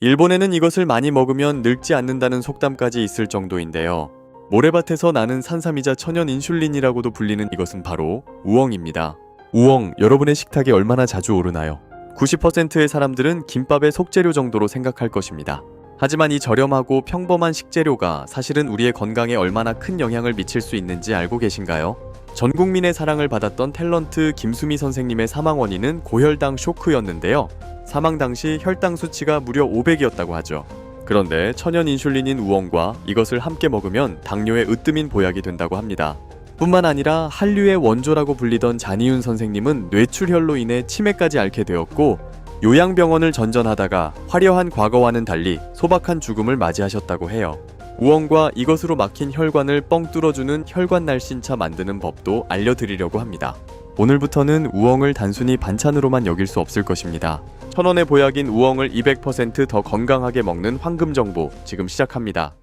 일본에는 이것을 많이 먹으면 늙지 않는다는 속담까지 있을 정도인데요. 모래밭에서 나는 산삼이자 천연 인슐린이라고도 불리는 이것은 바로 우엉입니다. 우엉, 여러분의 식탁에 얼마나 자주 오르나요? 90%의 사람들은 김밥의 속재료 정도로 생각할 것입니다. 하지만 이 저렴하고 평범한 식재료가 사실은 우리의 건강에 얼마나 큰 영향을 미칠 수 있는지 알고 계신가요? 전 국민의 사랑을 받았던 탤런트 김수미 선생님의 사망 원인은 고혈당 쇼크였는데요. 사망 당시 혈당 수치가 무려 500이었다고 하죠. 그런데 천연 인슐린인 우엉과 이것을 함께 먹으면 당뇨의 으뜸인 보약이 된다고 합니다. 뿐만 아니라 한류의 원조라고 불리던 잔이윤 선생님은 뇌출혈로 인해 치매까지 앓게 되었고, 요양병원을 전전하다가 화려한 과거와는 달리 소박한 죽음을 맞이하셨다고 해요. 우엉과 이것으로 막힌 혈관을 뻥 뚫어주는 혈관 날씬차 만드는 법도 알려드리려고 합니다. 오늘부터는 우엉을 단순히 반찬으로만 여길 수 없을 것입니다. 1000원의 보약인 우엉을 200% 더 건강하게 먹는 황금 정보 지금 시작합니다.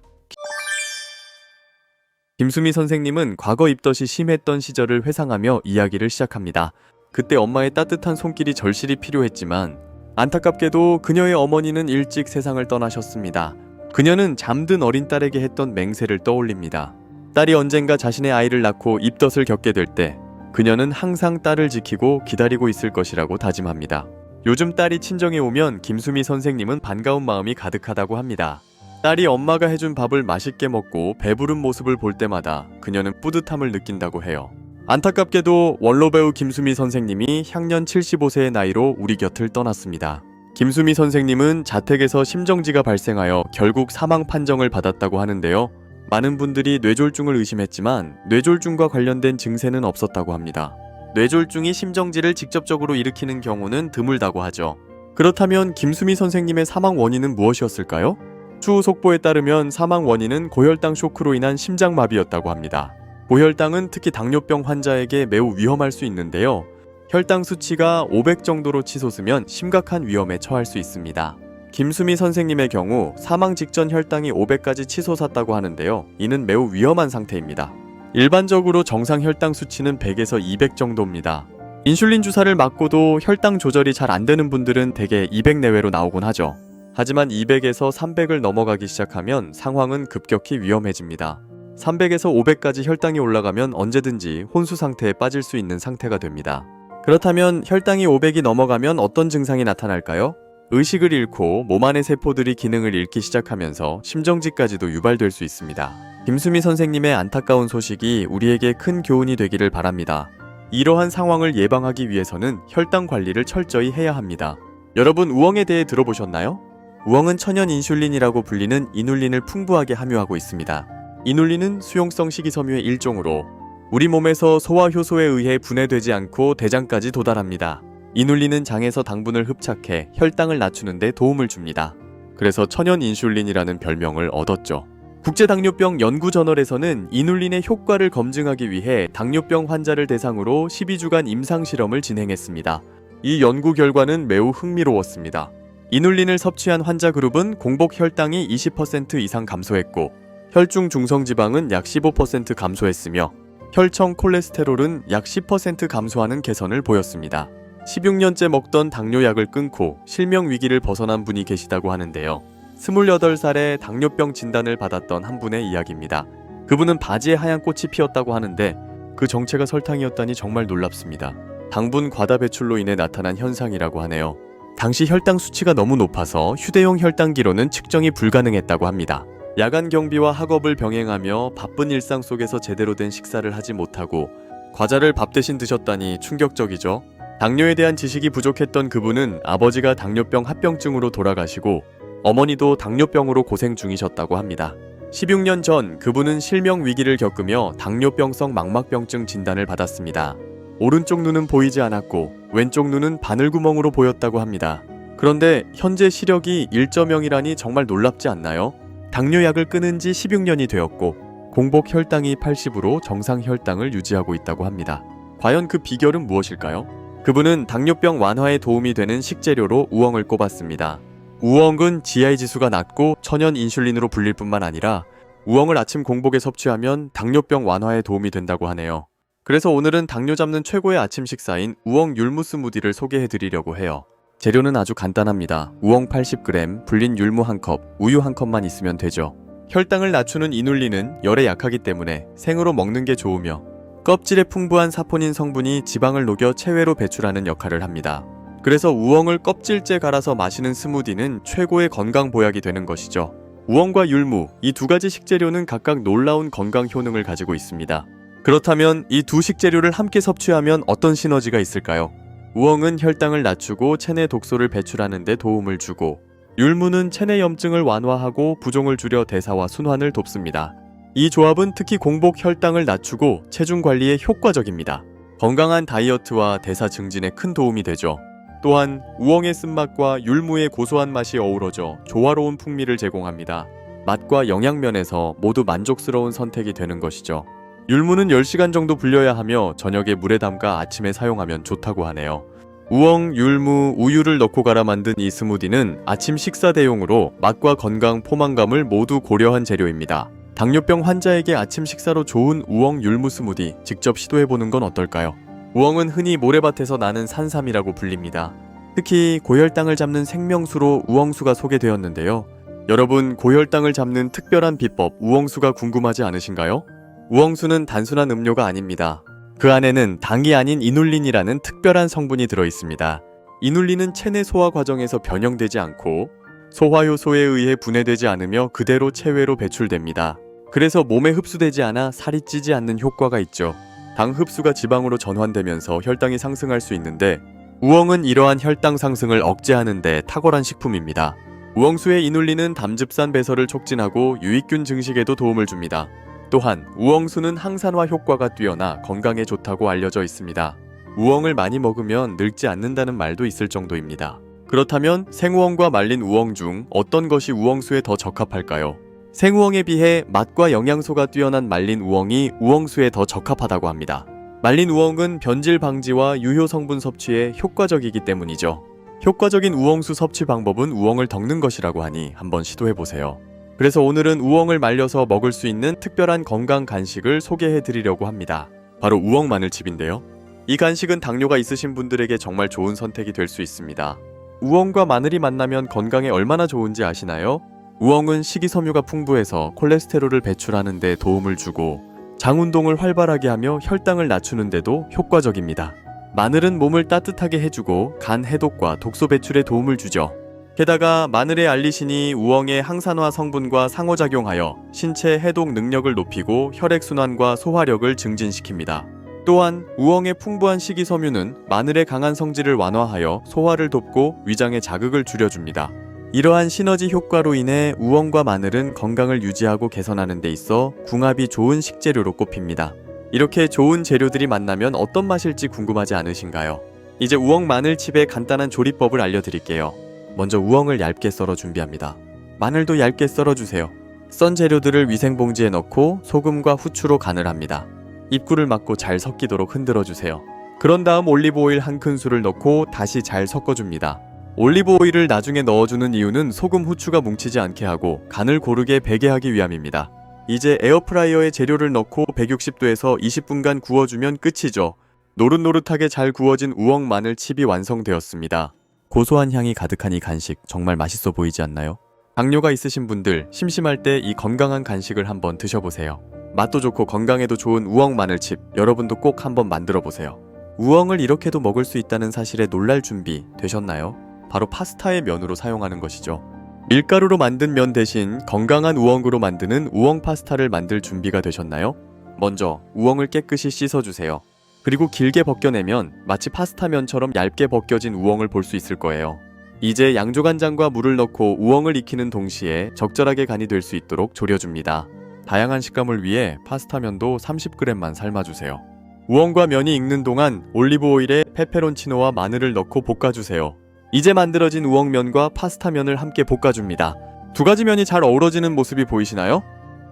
김수미 선생님은 과거 입덧이 심했던 시절을 회상하며 이야기를 시작합니다. 그때 엄마의 따뜻한 손길이 절실히 필요했지만 안타깝게도 그녀의 어머니는 일찍 세상을 떠나셨습니다. 그녀는 잠든 어린 딸에게 했던 맹세를 떠올립니다. 딸이 언젠가 자신의 아이를 낳고 입덧을 겪게 될 때 그녀는 항상 딸을 지키고 기다리고 있을 것이라고 다짐합니다. 요즘 딸이 친정에 오면 김수미 선생님은 반가운 마음이 가득하다고 합니다. 딸이 엄마가 해준 밥을 맛있게 먹고 배부른 모습을 볼 때마다 그녀는 뿌듯함을 느낀다고 해요. 안타깝게도 원로배우 김수미 선생님이 향년 75세의 나이로 우리 곁을 떠났습니다. 김수미 선생님은 자택에서 심정지가 발생하여 결국 사망 판정을 받았다고 하는데요. 많은 분들이 뇌졸중을 의심했지만 뇌졸중과 관련된 증세는 없었다고 합니다. 뇌졸중이 심정지를 직접적으로 일으키는 경우는 드물다고 하죠. 그렇다면 김수미 선생님의 사망 원인은 무엇이었을까요? 추후 속보에 따르면 사망 원인은 고혈당 쇼크로 인한 심장마비였다고 합니다. 고혈당은 특히 당뇨병 환자에게 매우 위험할 수 있는데요. 혈당 수치가 500 정도로 치솟으면 심각한 위험에 처할 수 있습니다. 김수미 선생님의 경우 사망 직전 혈당이 500까지 치솟았다고 하는데요. 이는 매우 위험한 상태입니다. 일반적으로 정상 혈당 수치는 100에서 200 정도입니다. 인슐린 주사를 맞고도 혈당 조절이 잘 안 되는 분들은 대개 200 내외로 나오곤 하죠. 하지만 200에서 300을 넘어가기 시작하면 상황은 급격히 위험해집니다. 300에서 500까지 혈당이 올라가면 언제든지 혼수 상태에 빠질 수 있는 상태가 됩니다. 그렇다면 혈당이 500이 넘어가면 어떤 증상이 나타날까요? 의식을 잃고 몸 안의 세포들이 기능을 잃기 시작하면서 심정지까지도 유발될 수 있습니다. 김수미 선생님의 안타까운 소식이 우리에게 큰 교훈이 되기를 바랍니다. 이러한 상황을 예방하기 위해서는 혈당 관리를 철저히 해야 합니다. 여러분, 우엉에 대해 들어보셨나요? 우엉은 천연 인슐린이라고 불리는 이눌린을 풍부하게 함유하고 있습니다. 이눌린은 수용성 식이섬유의 일종으로 우리 몸에서 소화효소에 의해 분해되지 않고 대장까지 도달합니다. 이눌린은 장에서 당분을 흡착해 혈당을 낮추는 데 도움을 줍니다. 그래서 천연 인슐린이라는 별명을 얻었죠. 국제당뇨병 연구저널에서는 이눌린의 효과를 검증하기 위해 당뇨병 환자를 대상으로 12주간 임상실험을 진행했습니다. 이 연구 결과는 매우 흥미로웠습니다. 이눌린을 섭취한 환자 그룹은 공복 혈당이 20% 이상 감소했고 혈중 중성지방은 약 15% 감소했으며 혈청 콜레스테롤은 약 10% 감소하는 개선을 보였습니다. 16년째 먹던 당뇨약을 끊고 실명 위기를 벗어난 분이 계시다고 하는데요. 28살에 당뇨병 진단을 받았던 한 분의 이야기입니다. 그분은 바지에 하얀 꽃이 피었다고 하는데 그 정체가 설탕이었다니 정말 놀랍습니다. 당분 과다 배출로 인해 나타난 현상이라고 하네요. 당시 혈당 수치가 너무 높아서 휴대용 혈당기로는 측정이 불가능했다고 합니다. 야간 경비와 학업을 병행하며 바쁜 일상 속에서 제대로 된 식사를 하지 못하고 과자를 밥 대신 드셨다니 충격적이죠. 당뇨에 대한 지식이 부족했던 그분은 아버지가 당뇨병 합병증으로 돌아가시고 어머니도 당뇨병으로 고생 중이셨다고 합니다. 16년 전 그분은 실명 위기를 겪으며 당뇨병성 망막병증 진단을 받았습니다. 오른쪽 눈은 보이지 않았고 왼쪽 눈은 바늘구멍으로 보였다고 합니다. 그런데 현재 시력이 1.0이라니 정말 놀랍지 않나요? 당뇨약을 끊은 지 16년이 되었고 공복 혈당이 80으로 정상 혈당을 유지하고 있다고 합니다. 과연 그 비결은 무엇일까요? 그분은 당뇨병 완화에 도움이 되는 식재료로 우엉을 꼽았습니다. 우엉은 GI 지수가 낮고 천연 인슐린으로 불릴 뿐만 아니라 우엉을 아침 공복에 섭취하면 당뇨병 완화에 도움이 된다고 하네요. 그래서 오늘은 당뇨 잡는 최고의 아침 식사인 우엉 율무 스무디를 소개해드리려고 해요. 재료는 아주 간단합니다. 우엉 80g, 불린 율무 1컵, 우유 1컵만 있으면 되죠. 혈당을 낮추는 이눌린은 열에 약하기 때문에 생으로 먹는 게 좋으며 껍질에 풍부한 사포닌 성분이 지방을 녹여 체외로 배출하는 역할을 합니다. 그래서 우엉을 껍질째 갈아서 마시는 스무디는 최고의 건강 보약이 되는 것이죠. 우엉과 율무, 이 두 가지 식재료는 각각 놀라운 건강 효능을 가지고 있습니다. 그렇다면 이 두 식재료를 함께 섭취하면 어떤 시너지가 있을까요? 우엉은 혈당을 낮추고 체내 독소를 배출하는 데 도움을 주고, 율무는 체내 염증을 완화하고 부종을 줄여 대사와 순환을 돕습니다. 이 조합은 특히 공복 혈당을 낮추고 체중 관리에 효과적입니다. 건강한 다이어트와 대사 증진에 큰 도움이 되죠. 또한 우엉의 쓴맛과 율무의 고소한 맛이 어우러져 조화로운 풍미를 제공합니다. 맛과 영양면에서 모두 만족스러운 선택이 되는 것이죠. 율무는 10시간 정도 불려야 하며 저녁에 물에 담가 아침에 사용하면 좋다고 하네요. 우엉, 율무, 우유를 넣고 갈아 만든 이 스무디는 아침 식사 대용으로 맛과 건강, 포만감을 모두 고려한 재료입니다. 당뇨병 환자에게 아침 식사로 좋은 우엉 율무 스무디 직접 시도해보는 건 어떨까요? 우엉은 흔히 모래밭에서 나는 산삼이라고 불립니다. 특히 고혈당을 잡는 생명수로 우엉수가 소개되었는데요. 여러분, 고혈당을 잡는 특별한 비법 우엉수가 궁금하지 않으신가요? 우엉수는 단순한 음료가 아닙니다. 그 안에는 당이 아닌 이눌린이라는 특별한 성분이 들어있습니다. 이눌린은 체내 소화 과정에서 변형되지 않고 소화효소에 의해 분해되지 않으며 그대로 체외로 배출됩니다. 그래서 몸에 흡수되지 않아 살이 찌지 않는 효과가 있죠. 당 흡수가 지방으로 전환되면서 혈당이 상승할 수 있는데 우엉은 이러한 혈당 상승을 억제하는 데 탁월한 식품입니다. 우엉수의 이눌린은 담즙산 배설을 촉진하고 유익균 증식에도 도움을 줍니다. 또한 우엉수는 항산화 효과가 뛰어나 건강에 좋다고 알려져 있습니다. 우엉을 많이 먹으면 늙지 않는다는 말도 있을 정도입니다. 그렇다면 생우엉과 말린 우엉 중 어떤 것이 우엉수에 더 적합할까요? 생우엉에 비해 맛과 영양소가 뛰어난 말린 우엉이 우엉수에 더 적합하다고 합니다. 말린 우엉은 변질 방지와 유효 성분 섭취에 효과적이기 때문이죠. 효과적인 우엉수 섭취 방법은 우엉을 덮는 것이라고 하니 한번 시도해보세요. 그래서 오늘은 우엉을 말려서 먹을 수 있는 특별한 건강 간식을 소개해드리려고 합니다. 바로 우엉 마늘칩인데요. 이 간식은 당뇨가 있으신 분들에게 정말 좋은 선택이 될 수 있습니다. 우엉과 마늘이 만나면 건강에 얼마나 좋은지 아시나요? 우엉은 식이섬유가 풍부해서 콜레스테롤을 배출하는 데 도움을 주고 장 운동을 활발하게 하며 혈당을 낮추는 데도 효과적입니다. 마늘은 몸을 따뜻하게 해주고 간 해독과 독소 배출에 도움을 주죠. 게다가 마늘의 알리신이 우엉의 항산화 성분과 상호작용하여 신체 해독 능력을 높이고 혈액순환과 소화력을 증진시킵니다. 또한 우엉의 풍부한 식이섬유는 마늘의 강한 성질을 완화하여 소화를 돕고 위장의 자극을 줄여줍니다. 이러한 시너지 효과로 인해 우엉과 마늘은 건강을 유지하고 개선하는 데 있어 궁합이 좋은 식재료로 꼽힙니다. 이렇게 좋은 재료들이 만나면 어떤 맛일지 궁금하지 않으신가요? 이제 우엉 마늘칩의 간단한 조리법을 알려드릴게요. 먼저 우엉을 얇게 썰어 준비합니다. 마늘도 얇게 썰어주세요. 썬 재료들을 위생봉지에 넣고 소금과 후추로 간을 합니다. 입구를 막고 잘 섞이도록 흔들어주세요. 그런 다음 올리브오일 1큰술을 넣고 다시 잘 섞어줍니다. 올리브오일을 나중에 넣어주는 이유는 소금, 후추가 뭉치지 않게 하고 간을 고르게 배게 하기 위함입니다. 이제 에어프라이어에 재료를 넣고 160도에서 20분간 구워주면 끝이죠. 노릇노릇하게 잘 구워진 우엉 마늘칩이 완성되었습니다. 고소한 향이 가득한 이 간식 정말 맛있어 보이지 않나요? 당뇨가 있으신 분들 심심할 때 이 건강한 간식을 한번 드셔보세요. 맛도 좋고 건강에도 좋은 우엉 마늘칩 여러분도 꼭 한번 만들어보세요. 우엉을 이렇게도 먹을 수 있다는 사실에 놀랄 준비 되셨나요? 바로 파스타의 면으로 사용하는 것이죠. 밀가루로 만든 면 대신 건강한 우엉으로 만드는 우엉 파스타를 만들 준비가 되셨나요? 먼저 우엉을 깨끗이 씻어주세요. 그리고 길게 벗겨내면 마치 파스타면처럼 얇게 벗겨진 우엉을 볼 수 있을 거예요. 이제 양조간장과 물을 넣고 우엉을 익히는 동시에 적절하게 간이 될 수 있도록 졸여줍니다. 다양한 식감을 위해 파스타면도 30g만 삶아주세요. 우엉과 면이 익는 동안 올리브오일에 페페론치노와 마늘을 넣고 볶아주세요. 이제 만들어진 우엉면과 파스타면을 함께 볶아줍니다. 두 가지 면이 잘 어우러지는 모습이 보이시나요?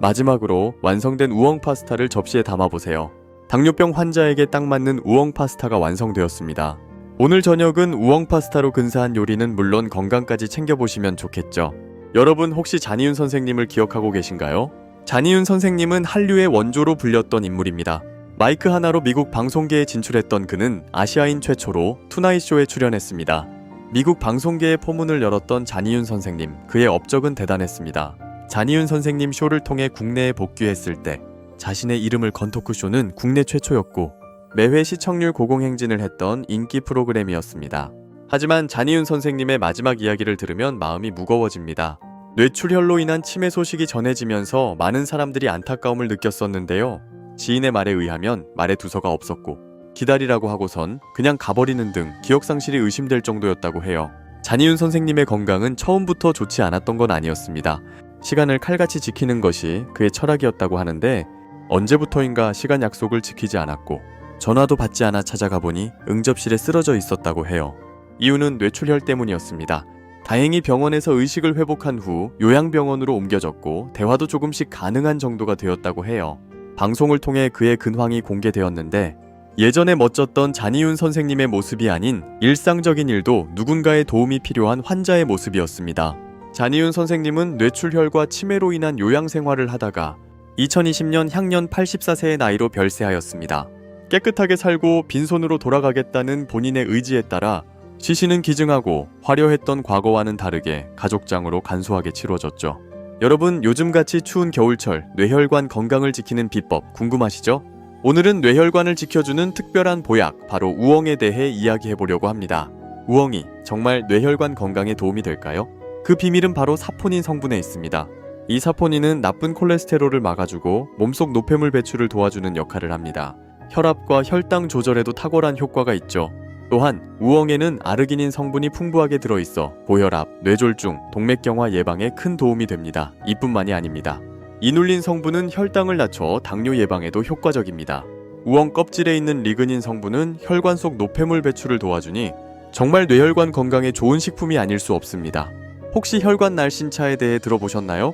마지막으로 완성된 우엉 파스타를 접시에 담아보세요. 당뇨병 환자에게 딱 맞는 우엉 파스타가 완성되었습니다. 오늘 저녁은 우엉 파스타로 근사한 요리는 물론 건강까지 챙겨보시면 좋겠죠. 여러분 혹시 잔이윤 선생님을 기억하고 계신가요? 잔이윤 선생님은 한류의 원조로 불렸던 인물입니다. 마이크 하나로 미국 방송계에 진출했던 그는 아시아인 최초로 투나잇쇼에 출연했습니다. 미국 방송계의 포문을 열었던 잔이윤 선생님, 그의 업적은 대단했습니다. 잔이윤 선생님 쇼를 통해 국내에 복귀했을 때 자신의 이름을 건 토크쇼는 국내 최초였고 매회 시청률 고공행진을 했던 인기 프로그램이었습니다. 하지만 잔이윤 선생님의 마지막 이야기를 들으면 마음이 무거워집니다. 뇌출혈로 인한 치매 소식이 전해지면서 많은 사람들이 안타까움을 느꼈었는데요. 지인의 말에 의하면 말에 두서가 없었고 기다리라고 하고선 그냥 가버리는 등 기억상실이 의심될 정도였다고 해요. 잔이윤 선생님의 건강은 처음부터 좋지 않았던 건 아니었습니다. 시간을 칼같이 지키는 것이 그의 철학이었다고 하는데 언제부터인가 시간 약속을 지키지 않았고 전화도 받지 않아 찾아가 보니 응접실에 쓰러져 있었다고 해요. 이유는 뇌출혈 때문이었습니다. 다행히 병원에서 의식을 회복한 후 요양병원으로 옮겨졌고 대화도 조금씩 가능한 정도가 되었다고 해요. 방송을 통해 그의 근황이 공개되었는데 예전에 멋졌던 잔이윤 선생님의 모습이 아닌 일상적인 일도 누군가의 도움이 필요한 환자의 모습이었습니다. 잔이윤 선생님은 뇌출혈과 치매로 인한 요양 생활을 하다가 2020년 향년 84세의 나이로 별세하였습니다. 깨끗하게 살고 빈손으로 돌아가겠다는 본인의 의지에 따라 시신은 기증하고 화려했던 과거와는 다르게 가족장으로 간소하게 치러졌죠. 여러분, 요즘같이 추운 겨울철 뇌혈관 건강을 지키는 비법 궁금하시죠? 오늘은 뇌혈관을 지켜주는 특별한 보약, 바로 우엉에 대해 이야기해보려고 합니다. 우엉이 정말 뇌혈관 건강에 도움이 될까요? 그 비밀은 바로 사포닌 성분에 있습니다. 이 사포닌은 나쁜 콜레스테롤을 막아주고 몸속 노폐물 배출을 도와주는 역할을 합니다. 혈압과 혈당 조절에도 탁월한 효과가 있죠. 또한 우엉에는 아르기닌 성분이 풍부하게 들어있어 고혈압, 뇌졸중, 동맥경화 예방에 큰 도움이 됩니다. 이뿐만이 아닙니다. 이눌린 성분은 혈당을 낮춰 당뇨 예방에도 효과적입니다. 우엉 껍질에 있는 리그닌 성분은 혈관 속 노폐물 배출을 도와주니 정말 뇌혈관 건강에 좋은 식품이 아닐 수 없습니다. 혹시 혈관 날씬차에 대해 들어보셨나요?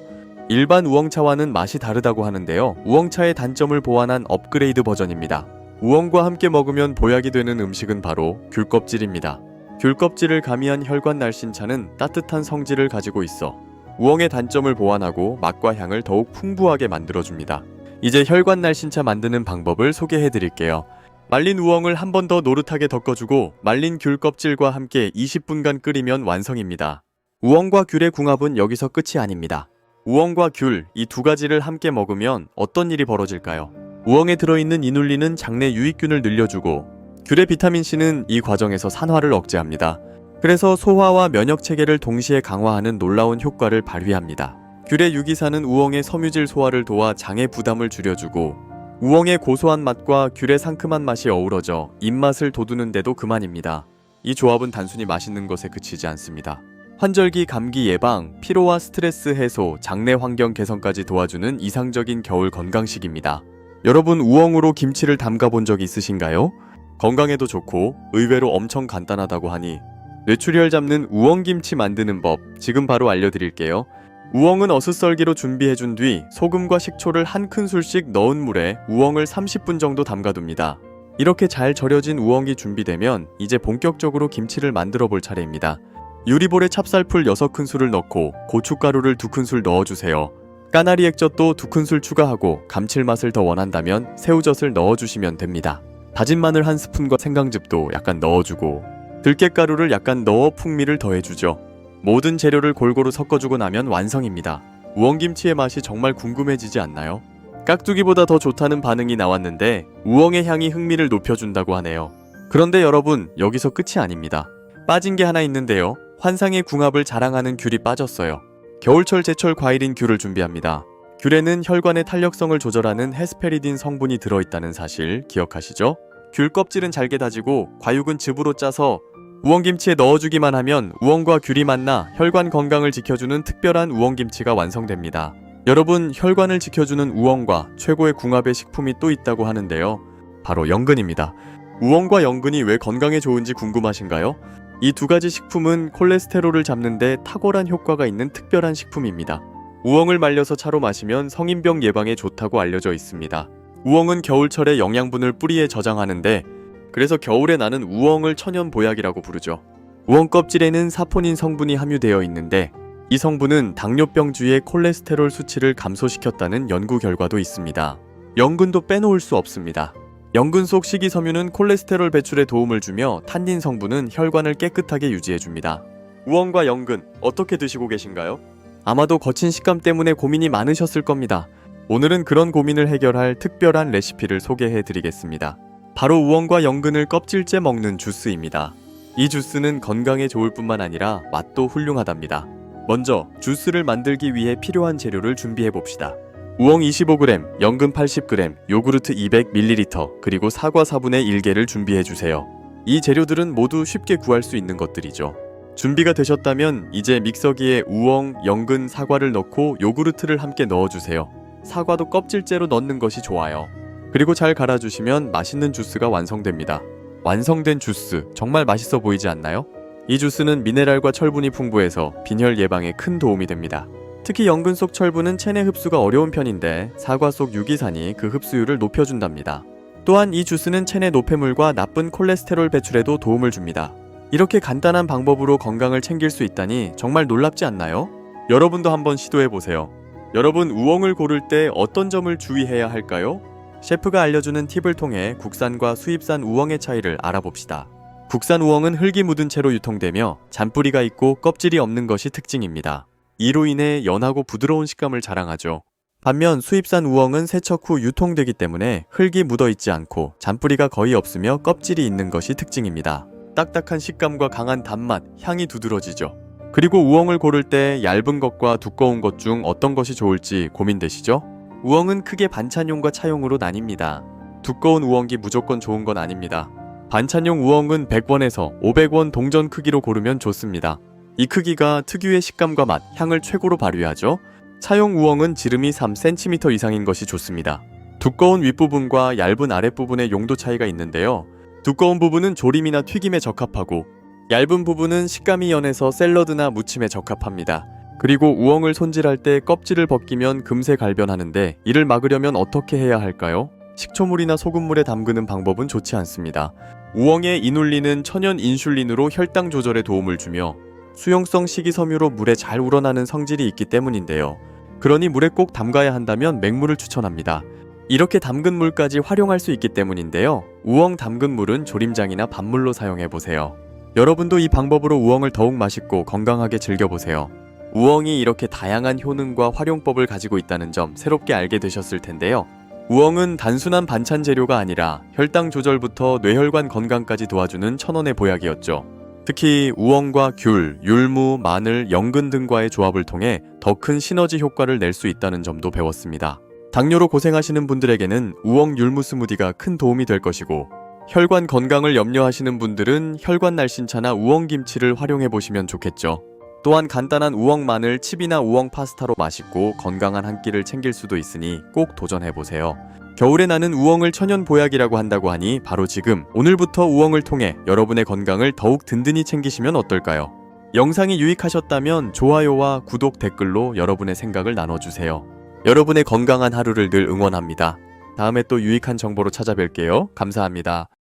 일반 우엉차와는 맛이 다르다고 하는데요. 우엉차의 단점을 보완한 업그레이드 버전입니다. 우엉과 함께 먹으면 보약이 되는 음식은 바로 귤껍질입니다. 귤껍질을 가미한 혈관 날씬차는 따뜻한 성질을 가지고 있어 우엉의 단점을 보완하고 맛과 향을 더욱 풍부하게 만들어줍니다. 이제 혈관 날씬차 만드는 방법을 소개해드릴게요. 말린 우엉을 한 번 더 노릇하게 덮어주고 말린 귤 껍질과 함께 20분간 끓이면 완성입니다. 우엉과 귤의 궁합은 여기서 끝이 아닙니다. 우엉과 귤, 이 두 가지를 함께 먹으면 어떤 일이 벌어질까요? 우엉에 들어있는 이눌린은 장내 유익균을 늘려주고 귤의 비타민C는 이 과정에서 산화를 억제합니다. 그래서 소화와 면역체계를 동시에 강화하는 놀라운 효과를 발휘합니다. 귤의 유기산은 우엉의 섬유질 소화를 도와 장의 부담을 줄여주고 우엉의 고소한 맛과 귤의 상큼한 맛이 어우러져 입맛을 돋우는 데도 그만입니다. 이 조합은 단순히 맛있는 것에 그치지 않습니다. 환절기 감기 예방, 피로와 스트레스 해소, 장내 환경 개선까지 도와주는 이상적인 겨울 건강식입니다. 여러분, 우엉으로 김치를 담가본 적 있으신가요? 건강에도 좋고 의외로 엄청 간단하다고 하니 뇌출혈 잡는 우엉김치 만드는 법 지금 바로 알려드릴게요. 우엉은 어슷썰기로 준비해준 뒤 소금과 식초를 한 큰술씩 넣은 물에 우엉을 30분 정도 담가둡니다. 이렇게 잘 절여진 우엉이 준비되면 이제 본격적으로 김치를 만들어 볼 차례입니다. 유리볼에 찹쌀풀 6큰술을 넣고 고춧가루를 2큰술 넣어주세요. 까나리 액젓도 2큰술 추가하고 감칠맛을 더 원한다면 새우젓을 넣어주시면 됩니다. 다진 마늘 1스푼과 생강즙도 약간 넣어주고 들깨가루를 약간 넣어 풍미를 더해주죠. 모든 재료를 골고루 섞어주고 나면 완성입니다. 우엉김치의 맛이 정말 궁금해지지 않나요? 깍두기보다 더 좋다는 반응이 나왔는데 우엉의 향이 흥미를 높여준다고 하네요. 그런데 여러분, 여기서 끝이 아닙니다. 빠진 게 하나 있는데요. 환상의 궁합을 자랑하는 귤이 빠졌어요. 겨울철 제철 과일인 귤을 준비합니다. 귤에는 혈관의 탄력성을 조절하는 헤스페리딘 성분이 들어있다는 사실 기억하시죠? 귤 껍질은 잘게 다지고 과육은 즙으로 짜서 우엉김치에 넣어주기만 하면 우엉과 귤이 만나 혈관 건강을 지켜주는 특별한 우엉김치가 완성됩니다. 여러분, 혈관을 지켜주는 우엉과 최고의 궁합의 식품이 또 있다고 하는데요. 바로 연근입니다. 우엉과 연근이 왜 건강에 좋은지 궁금하신가요? 이 두 가지 식품은 콜레스테롤을 잡는 데 탁월한 효과가 있는 특별한 식품입니다. 우엉을 말려서 차로 마시면 성인병 예방에 좋다고 알려져 있습니다. 우엉은 겨울철에 영양분을 뿌리에 저장하는데 그래서 겨울에 나는 우엉을 천연 보약이라고 부르죠. 우엉 껍질에는 사포닌 성분이 함유되어 있는데 이 성분은 당뇨병 주위의 콜레스테롤 수치를 감소시켰다는 연구 결과도 있습니다. 연근도 빼놓을 수 없습니다. 연근 속 식이섬유는 콜레스테롤 배출에 도움을 주며 탄닌 성분은 혈관을 깨끗하게 유지해줍니다. 우엉과 연근 어떻게 드시고 계신가요? 아마도 거친 식감 때문에 고민이 많으셨을 겁니다. 오늘은 그런 고민을 해결할 특별한 레시피를 소개해 드리겠습니다. 바로 우엉과 연근을 껍질째 먹는 주스입니다. 이 주스는 건강에 좋을 뿐만 아니라 맛도 훌륭하답니다. 먼저 주스를 만들기 위해 필요한 재료를 준비해 봅시다. 우엉 25g, 연근 80g, 요구르트 200ml, 그리고 사과 4분의 1개를 준비해 주세요. 이 재료들은 모두 쉽게 구할 수 있는 것들이죠. 준비가 되셨다면 이제 믹서기에 우엉, 연근, 사과를 넣고 요구르트를 함께 넣어주세요. 사과도 껍질째로 넣는 것이 좋아요. 그리고 잘 갈아주시면 맛있는 주스가 완성됩니다. 완성된 주스 정말 맛있어 보이지 않나요? 이 주스는 미네랄과 철분이 풍부해서 빈혈 예방에 큰 도움이 됩니다. 특히 연근 속 철분은 체내 흡수가 어려운 편인데 사과 속 유기산이 그 흡수율을 높여준답니다. 또한 이 주스는 체내 노폐물과 나쁜 콜레스테롤 배출에도 도움을 줍니다. 이렇게 간단한 방법으로 건강을 챙길 수 있다니 정말 놀랍지 않나요? 여러분도 한번 시도해보세요. 여러분, 우엉을 고를 때 어떤 점을 주의해야 할까요? 셰프가 알려주는 팁을 통해 국산과 수입산 우엉의 차이를 알아봅시다. 국산 우엉은 흙이 묻은 채로 유통되며 잔뿌리가 있고 껍질이 없는 것이 특징입니다. 이로 인해 연하고 부드러운 식감을 자랑하죠. 반면 수입산 우엉은 세척 후 유통되기 때문에 흙이 묻어있지 않고 잔뿌리가 거의 없으며 껍질이 있는 것이 특징입니다. 딱딱한 식감과 강한 단맛, 향이 두드러지죠. 그리고 우엉을 고를 때 얇은 것과 두꺼운 것 중 어떤 것이 좋을지 고민되시죠? 우엉은 크게 반찬용과 차용으로 나뉩니다. 두꺼운 우엉이 무조건 좋은 건 아닙니다. 반찬용 우엉은 100원에서 500원 동전 크기로 고르면 좋습니다. 이 크기가 특유의 식감과 맛, 향을 최고로 발휘하죠. 차용 우엉은 지름이 3cm 이상인 것이 좋습니다. 두꺼운 윗부분과 얇은 아랫부분의 용도 차이가 있는데요. 두꺼운 부분은 조림이나 튀김에 적합하고 얇은 부분은 식감이 연해서 샐러드나 무침에 적합합니다. 그리고 우엉을 손질할 때 껍질을 벗기면 금세 갈변하는데 이를 막으려면 어떻게 해야 할까요? 식초물이나 소금물에 담그는 방법은 좋지 않습니다. 우엉의 이눌린은 천연 인슐린으로 혈당 조절에 도움을 주며 수용성 식이섬유로 물에 잘 우러나는 성질이 있기 때문인데요. 그러니 물에 꼭 담가야 한다면 맹물을 추천합니다. 이렇게 담근 물까지 활용할 수 있기 때문인데요. 우엉 담근 물은 조림장이나 밥물로 사용해보세요. 여러분도 이 방법으로 우엉을 더욱 맛있고 건강하게 즐겨보세요. 우엉이 이렇게 다양한 효능과 활용법을 가지고 있다는 점 새롭게 알게 되셨을 텐데요. 우엉은 단순한 반찬 재료가 아니라 혈당 조절부터 뇌혈관 건강까지 도와주는 천원의 보약이었죠. 특히 우엉과 귤, 율무, 마늘, 연근 등과의 조합을 통해 더 큰 시너지 효과를 낼 수 있다는 점도 배웠습니다. 당뇨로 고생하시는 분들에게는 우엉 율무 스무디가 큰 도움이 될 것이고, 혈관 건강을 염려하시는 분들은 혈관 날씬차나 우엉 김치를 활용해 보시면 좋겠죠. 또한 간단한 우엉 마늘 칩이나 우엉 파스타로 맛있고 건강한 한 끼를 챙길 수도 있으니 꼭 도전해 보세요. 겨울에 나는 우엉을 천연 보약이라고 한다고 하니 바로 지금 오늘부터 우엉을 통해 여러분의 건강을 더욱 든든히 챙기시면 어떨까요? 영상이 유익하셨다면 좋아요와 구독, 댓글로 여러분의 생각을 나눠주세요. 여러분의 건강한 하루를 늘 응원합니다. 다음에 또 유익한 정보로 찾아뵐게요. 감사합니다.